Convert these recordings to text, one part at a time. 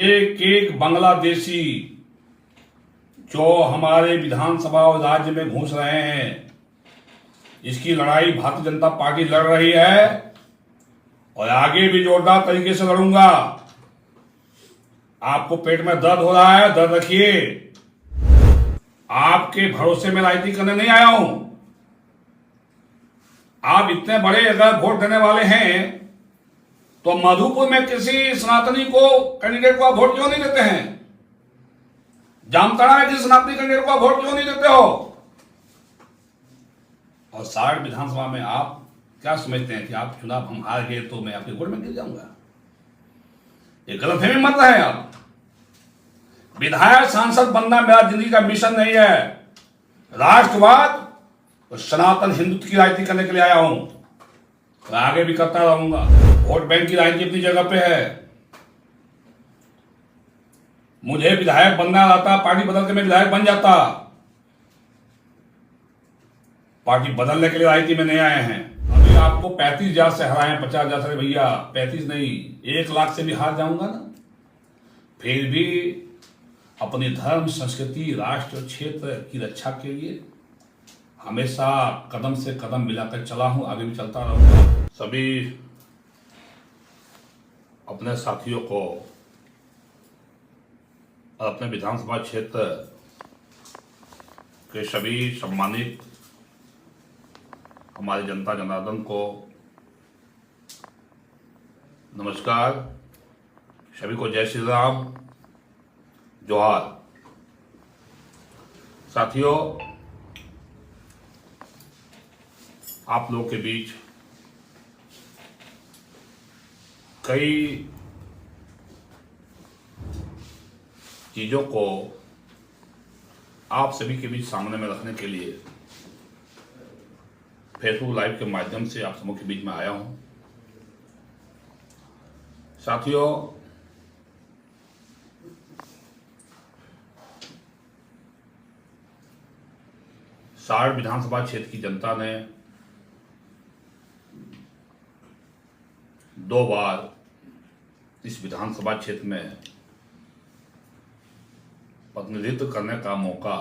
एक एक बांग्लादेशी जो हमारे विधानसभा और राज्य में घुस रहे हैं, इसकी लड़ाई भारतीय जनता पार्टी लड़ रही है और आगे भी जोरदार तरीके से लड़ूंगा। आपको पेट में दर्द हो रहा है, दर्द रखिए। आपके भरोसे में राजनीति करने नहीं आया हूं। आप इतने बड़े अगर वोट देने वाले हैं तो मधुपुर में किसी सनातनी को कैंडिडेट को आप वोट क्यों नहीं देते हैं? जामताड़ा में किसी सनातनी कैंडिडेट को आप वोट क्यों नहीं देते हो? और साठ विधानसभा में आप क्या समझते हैं कि आप चुनाव हम हार गए तो मैं आपके वोट में गिर जाऊंगा? ये गलतफहमी मत रहे आप। विधायक सांसद बनना मेरा जिंदगी का मिशन नहीं है। राष्ट्रवाद और सनातन हिंदुत्व की राजनीति करने के लिए आया हूं, मैं आगे भी करता रहूंगा। वोट बैंक की राजनीति अपनी जगह पे है। मुझे विधायक बनना आता, पार्टी बदल के मैं विधायक बन जाता। पार्टी बदलने के लिए राजनीति में नहीं आए हैं। अभी आपको 35,000 से हराए, 50,000 से। भैया 35 नहीं, 1 लाख से भी हार जाऊंगा ना, फिर भी अपने धर्म, संस्कृति, राष्ट्र, क्षेत्र की रक्षा के लिए हमेशा कदम से कदम मिलाकर चला हूं, आगे भी चलता रहूंगा। सभी अपने साथियों को और अपने विधानसभा क्षेत्र के सभी सम्मानित हमारी जनता जनार्दन को नमस्कार। सभी को जय श्री राम, जोहार। साथियों, आप लोगों के बीच कई चीजों को आप सभी के बीच सामने में रखने के लिए फेसबुक लाइव के माध्यम से आप सबों के बीच में आया हूं। साथियों, साठ विधानसभा क्षेत्र की जनता ने 2 बार इस विधानसभा क्षेत्र में प्रतिनिधित्व करने का मौका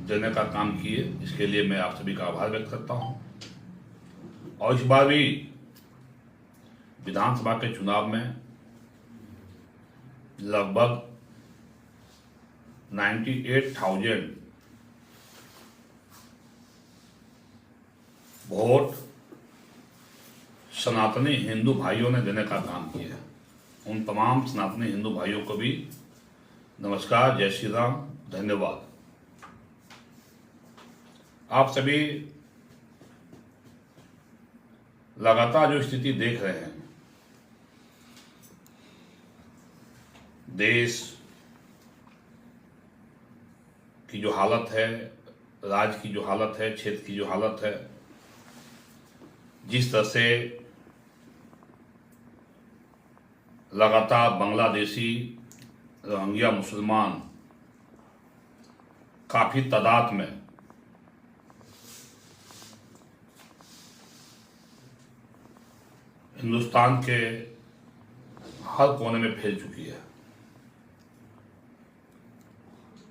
देने का काम किए। इसके लिए मैं आप सभी का आभार व्यक्त करता हूं। और इस बार भी विधानसभा के चुनाव में लगभग 98,000 वोट सनातनी हिंदू भाइयों ने देने का काम किया। उन तमाम सनातनी हिंदू भाइयों को भी नमस्कार, जय श्री राम, धन्यवाद। आप सभी लगातार जो स्थिति देख रहे हैं, देश की जो हालत है, राज्य की जो हालत है, क्षेत्र की जो हालत है, जिस तरह से लगातार बांग्लादेशी रोहिंग्या मुसलमान काफी तादाद में हिंदुस्तान के हर कोने में फैल चुकी है।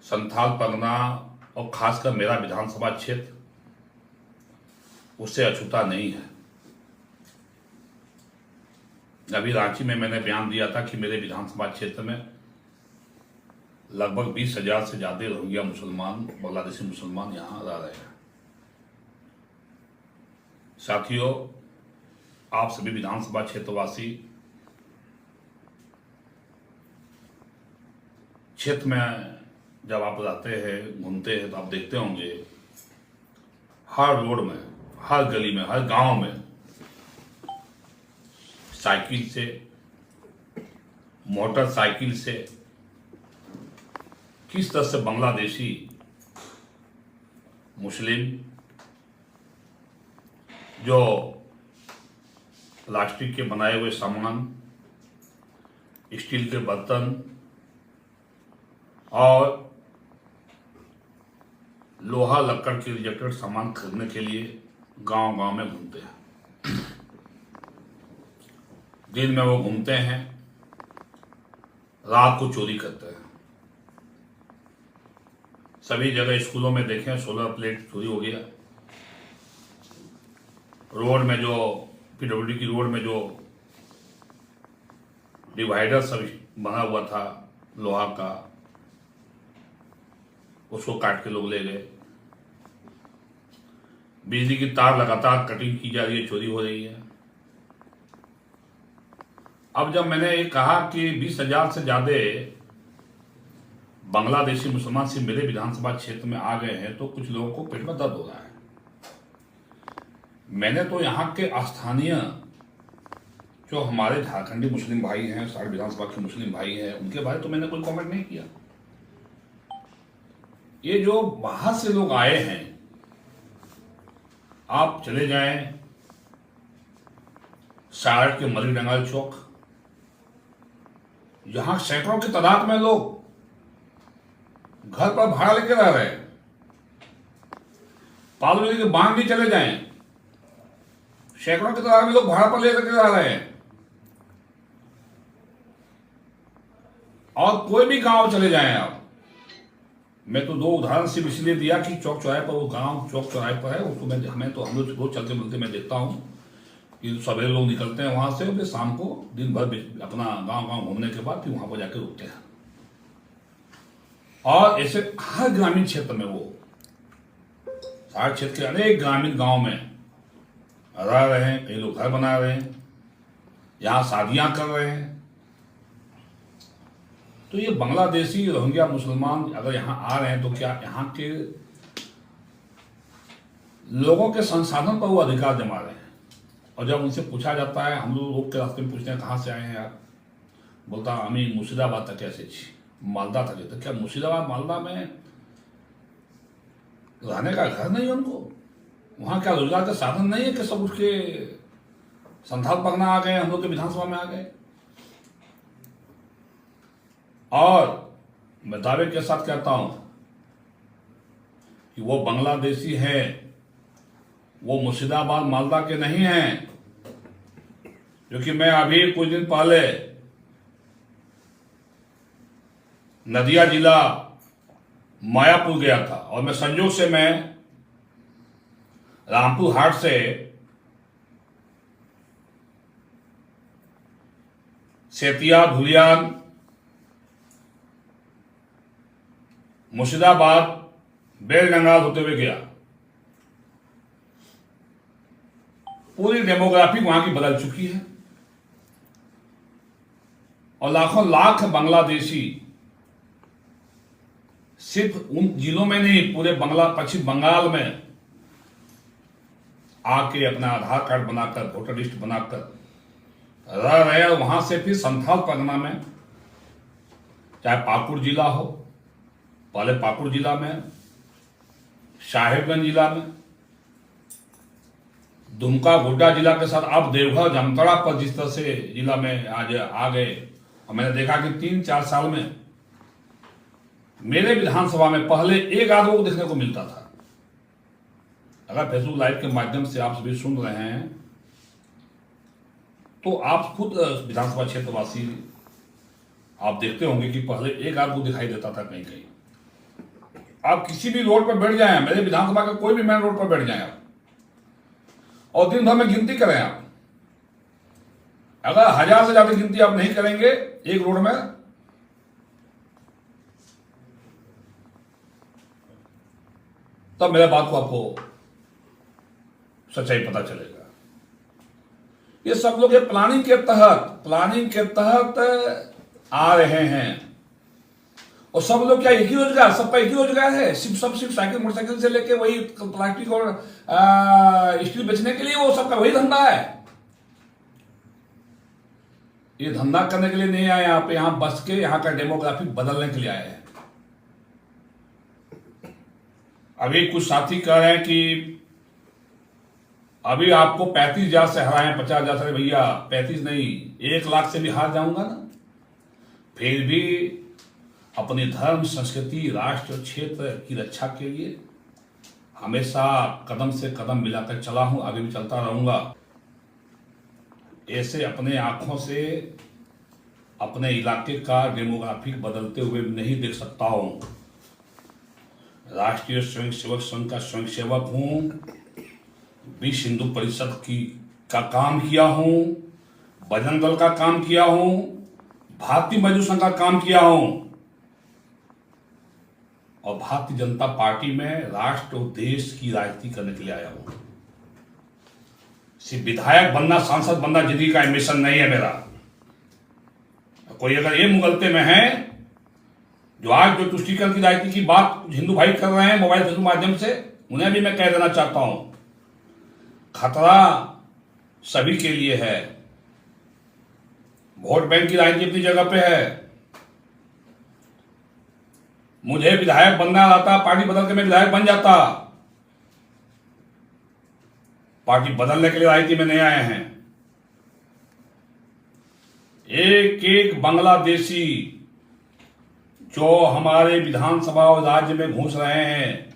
संथाल परगना और खासकर मेरा विधानसभा क्षेत्र उससे अछूता नहीं है। अभी रांची में मैंने बयान दिया था कि मेरे विधानसभा क्षेत्र में लगभग 20,000 से ज्यादा रोहिंग्या मुसलमान, बांग्लादेशी मुसलमान यहां रह रहे हैं। साथियों, आप सभी विधानसभा क्षेत्रवासी क्षेत्र में जब आप रहते हैं, घूमते हैं, तो आप देखते होंगे हर रोड में, हर गली में, हर गांव में साइकिल से, मोटरसाइकिल से किस तरह से बांग्लादेशी मुस्लिम जो प्लास्टिक के बनाए हुए सामान, स्टील के बर्तन और लोहा लक्कड़ के रिजेक्टेड सामान खरीदने के लिए गांव-गांव में घूमते हैं। दिन में वो घूमते हैं, रात को चोरी करते हैं। सभी जगह स्कूलों में देखें सोलर प्लेट चोरी हो गया। रोड में जो पीडब्ल्यूडी की रोड में जो डिवाइडर सब बना हुआ था लोहा का, उसको काट के लोग ले गए। बिजली की तार लगातार कटिंग की जा रही है, चोरी हो रही है। अब जब मैंने ये कहा कि 20,000 से ज्यादा बांग्लादेशी मुसलमान सिर्फ मेरे विधानसभा क्षेत्र में आ गए हैं, तो कुछ लोगों को पेट में दर्द हो रहा है। मैंने तो यहाँ के स्थानीय जो हमारे झारखंडी मुस्लिम भाई हैं, सारे विधानसभा के मुस्लिम भाई हैं, उनके बारे तो मैंने कोई कमेंट नहीं किया। ये जो बाहर से लोग आए हैं, आप चले जाएं सारठ के मलिक डंगाल चौक, यहां सैकड़ों की तादाद में लोग घर पर भाड़ा लेकर रह रहे हैं। पालूरी के बांध भी चले जाएं, सैकड़ों की तादाद में लोग भाड़ा पर लेकर रह रहे हैं। और कोई भी गांव चले जाएं आप, मैं तो 2 उदाहरण सिर्फ इसलिए दिया कि चौक चौराहे पर वो गांव चौक चौराहे पर है, उसको हमें तो हम लोग रोज चलते मिलते मैं देखता हूं कि सवेरे लोग निकलते हैं वहां से, फिर शाम को दिन भर अपना गांव गांव घूमने के बाद फिर वहां पर जाकर रुकते हैं। और ऐसे हर ग्रामीण क्षेत्र में, वो सारे क्षेत्र के अनेक ग्रामीण गांव में रह रहे हैं। कई लोग घर बना रहे हैं, यहां शादियां कर रहे हैं। तो ये बांग्लादेशी रोहिंग्या मुसलमान अगर यहाँ आ रहे हैं, तो क्या यहाँ के लोगों के संसाधन पर वो अधिकार जमा रहे हैं? और जब उनसे पूछा जाता है, हम लोग के रास्ते में पूछते हैं कहाँ से आए हैं आप, बोलता हमें मुर्शिदाबाद तक कैसे मालदा तक। तो क्या मुर्शिदाबाद मालदा में रहने का घर नहीं है उनको? वहाँ क्या रोजगार का साधन नहीं है कि सब उसके संथाल पकना आ गए, हम लोग के विधानसभा में आ गए? और मैं दावे के साथ कहता हूं कि वो बांग्लादेशी है, वो मुर्शिदाबाद मालदा के नहीं हैं। क्योंकि मैं अभी कुछ दिन पहले नदिया जिला मायापुर गया था, और मैं संयोग से मैं रामपुर हाट से सेतिया धुलियान मुर्शिदाबाद बेलडंगाल होते हुए गया। पूरी डेमोग्राफी वहां की बदल चुकी है, और लाखों लाख बांग्लादेशी सिर्फ उन जिलों में नहीं, पूरे पश्चिम बंगाल में आके अपना आधार कार्ड बनाकर, वोटर लिस्ट बनाकर रह रहे हैं। वहां से फिर संथाल परगना में, चाहे पाकुड़ जिला हो, पहले पाकुड़ जिला में, साहेबगंज जिला में, दुमका गोड्डा जिला के साथ अब देवघर जामताड़ा पर जिस तरह से जिला में आज आ गए। और मैंने देखा कि 3-4 साल में मेरे विधानसभा में पहले एक आध लोग देखने को मिलता था। अगर फेसबुक लाइव के माध्यम से आप सभी सुन रहे हैं, तो आप खुद विधानसभा क्षेत्रवासी आप देखते होंगे कि पहले एक आध लोग दिखाई देता था कहीं कहीं। आप किसी भी रोड पर बैठ जाएं, मेरे विधानसभा का कोई भी मेन रोड पर बैठ जाएं आप, और दिन भर में गिनती करें आप, अगर 1000 से ज्यादा गिनती आप नहीं करेंगे एक रोड में, तब मेरे बात को आपको सच्चाई पता चलेगा। ये सब लोग प्लानिंग के तहत आ रहे हैं। और सब लोग क्या एक ही रोजगार, सबका एक ही रोजगार है? सिर्फ साइकिल मोटरसाइकिल से लेके वही प्लास्टिक और स्टील बेचने के लिए वो सबका वही धंधा है। ये धंधा करने के लिए नहीं आए यहाँ पे, यहाँ बस के यहाँ का डेमोग्राफी बदलने के लिए आए हैं। अभी कुछ साथी कह रहे हैं कि अभी आपको 35,000 से हराए, 50,000 से। भैया 35 नहीं, 1 लाख से भी हार जाऊंगा ना, फिर भी अपने धर्म, संस्कृति, राष्ट्र, क्षेत्र की रक्षा के लिए हमेशा कदम से कदम मिलाकर चला हूं, आगे भी चलता रहूंगा। ऐसे अपने आंखों से अपने इलाके का डेमोग्राफिक बदलते हुए नहीं देख सकता हूं। राष्ट्रीय स्वयंसेवक संघ का स्वयंसेवक हूं, विश्व हिंदू परिषद का काम किया हूं, बजरंग दल का काम किया हूं, भारतीय मजदूर संघ का काम किया हूं और भारतीय जनता पार्टी में राष्ट्र और देश की राजनीति करने के लिए आया हूं। सिर्फ विधायक बनना, सांसद बनना जिंदगी का मिशन नहीं है मेरा। कोई अगर ये मुगलते में है जो आज जो तुष्टीकरण की राजनीति की बात हिंदू भाई कर रहे हैं मोबाइल के माध्यम से, उन्हें भी मैं कह देना चाहता हूं, खतरा सभी के लिए है। वोट बैंक की राजनीति अपनी जगह पे है। मुझे विधायक बनना आता, पार्टी बदल के मैं विधायक बन जाता। पार्टी बदलने के लिए राजनीति में नहीं आए हैं। एक एक बांग्लादेशी जो हमारे विधानसभा और राज्य में घुस रहे हैं,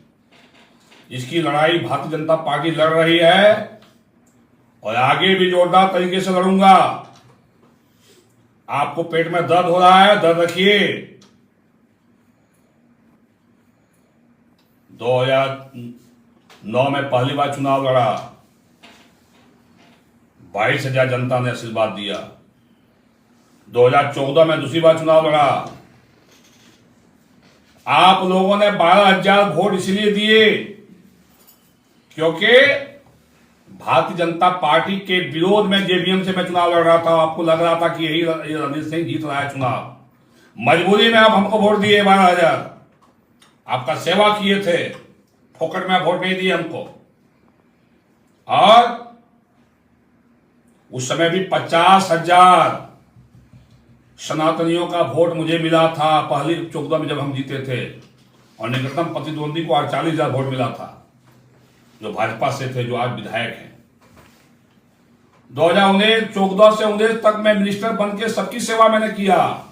इसकी लड़ाई भारतीय जनता पार्टी लड़ रही है और आगे भी जोरदार तरीके से लड़ूंगा। आपको पेट में दर्द हो रहा है, दर्द रखिए। 2009 में पहली बार चुनाव लड़ा, 22,000 जनता ने आशीर्वाद दिया। 2014 में दूसरी बार चुनाव लड़ा, आप लोगों ने 12,000 वोट इसलिए दिए क्योंकि भारतीय जनता पार्टी के विरोध में जेबीएम से मैं चुनाव लड़ रहा था। आपको लग रहा था कि यही रणजीत सिंह जीत रहा है चुनाव। मजबूरी में आप हमको वोट दिए 12,000, आपका सेवा किए थे, फोकट में वोट नहीं दिए हमको। और उस समय भी 50,000 सनातनियों का वोट मुझे मिला था पहली 14 में जब हम जीते थे, और निकटतम प्रतिद्वंदी को 48,000 वोट मिला था जो भाजपा से थे, जो आज विधायक हैं। 2014 से 19 तक मैं मिनिस्टर बन के सबकी सेवा मैंने किया।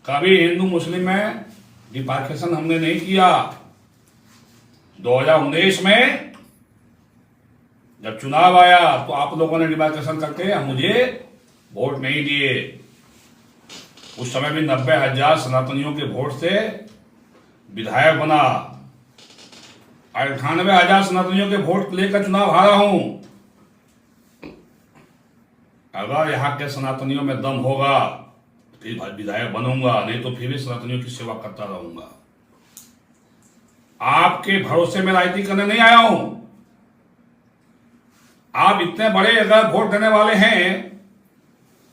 कभी हिंदू मुस्लिम में डिमार्केशन हमने नहीं किया। 2019 में जब चुनाव आया तो आप लोगों ने डिमार्केशन करके मुझे वोट नहीं दिए। उस समय भी 90,000 सनातनियों के वोट से विधायक बना, 98,000 सनातनियों के वोट लेकर चुनाव हारा हूं। अगर यहां के सनातनियों में दम होगा फिर विधायक बनूंगा, नहीं तो फिर भी सनातनियों की सेवा करता रहूंगा। आपके भरोसे में राजनीति करने नहीं आया हूं। आप इतने बड़े अगर वोट देने वाले हैं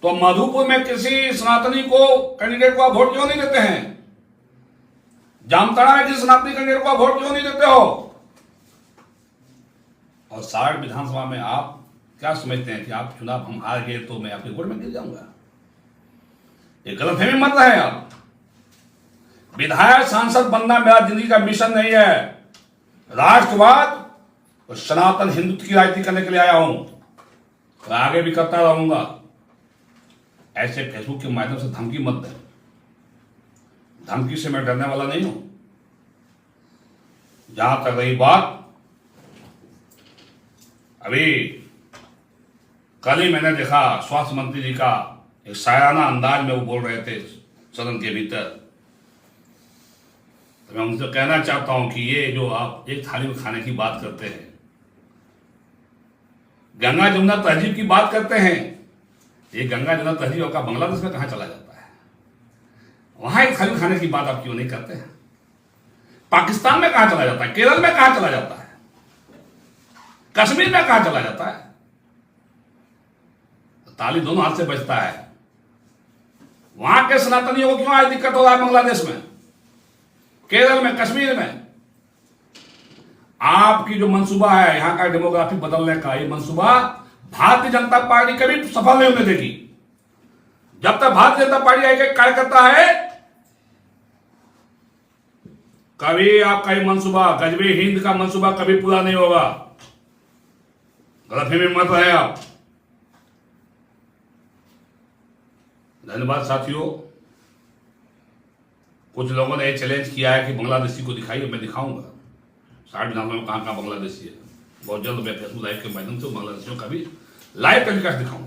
तो मधुपुर में किसी सनातनी को कैंडिडेट को आप वोट क्यों नहीं देते हैं? जामताड़ा में किसी सनातनी कैंडिडेट को आप वोट क्यों नहीं देते हो? और 60 विधानसभा में आप क्या समझते हैं कि आप चुनाव हम हार गए तो मैं आपके वोट में गिर जाऊंगा? ये गलतफहमी मत रहे आप। विधायक सांसद बनना मेरा जिंदगी का मिशन नहीं है। राष्ट्रवाद और सनातन हिंदुत्व की राजनीति करने के लिए आया हूं और आगे भी करता रहूंगा। ऐसे फेसबुक के माध्यम से धमकी मत दें। धमकी से मैं डरने वाला नहीं हूं। जहां तक रही बात, अभी कल ही मैंने देखा स्वास्थ्य मंत्री जी का एक शायराना अंदाज में वो बोल रहे थे सदन के भीतर। तो मैं उनसे कहना चाहता हूं कि ये जो आप एक थाली में खाने की बात करते हैं, गंगा जमुना तहजीब की बात करते हैं, ये गंगा जमुना तहजीब आपका बांग्लादेश में कहां चला जाता है? वहां एक थाली खाने की बात आप क्यों नहीं करते हैं? पाकिस्तान में कहां चला जाता है? केरल में कहां चला जाता है? कश्मीर में कहां चला जाता है? ताली दोनों हाथ से बजता है। वहां के सनातनियों को क्यों आज दिक्कत हो रहा है? बांग्लादेश में, केरल में, कश्मीर में। आपकी जो मंसूबा है यहां का डेमोग्राफी बदलने का, ये मंसूबा भारतीय जनता पार्टी कभी सफल नहीं होने देगी। जब तक भारतीय जनता पार्टी एक कार्यकर्ता है, कभी आपका ये मंसूबा, गजबे हिंद का मंसूबा कभी पूरा नहीं होगा। गलतफहमी में मत रहे आप। धन्यवाद साथियों। कुछ लोगों ने चैलेंज किया है कि बांग्लादेशी को दिखाइए, मैं दिखाऊंगा 60 विधानसभा में कहां कहां बांग्लादेशी है। बहुत जल्द मैं फेसबुक लाइव के माध्यम से बांग्लादेशियों का भी लाइव टेलीकास्ट दिखाऊंगा।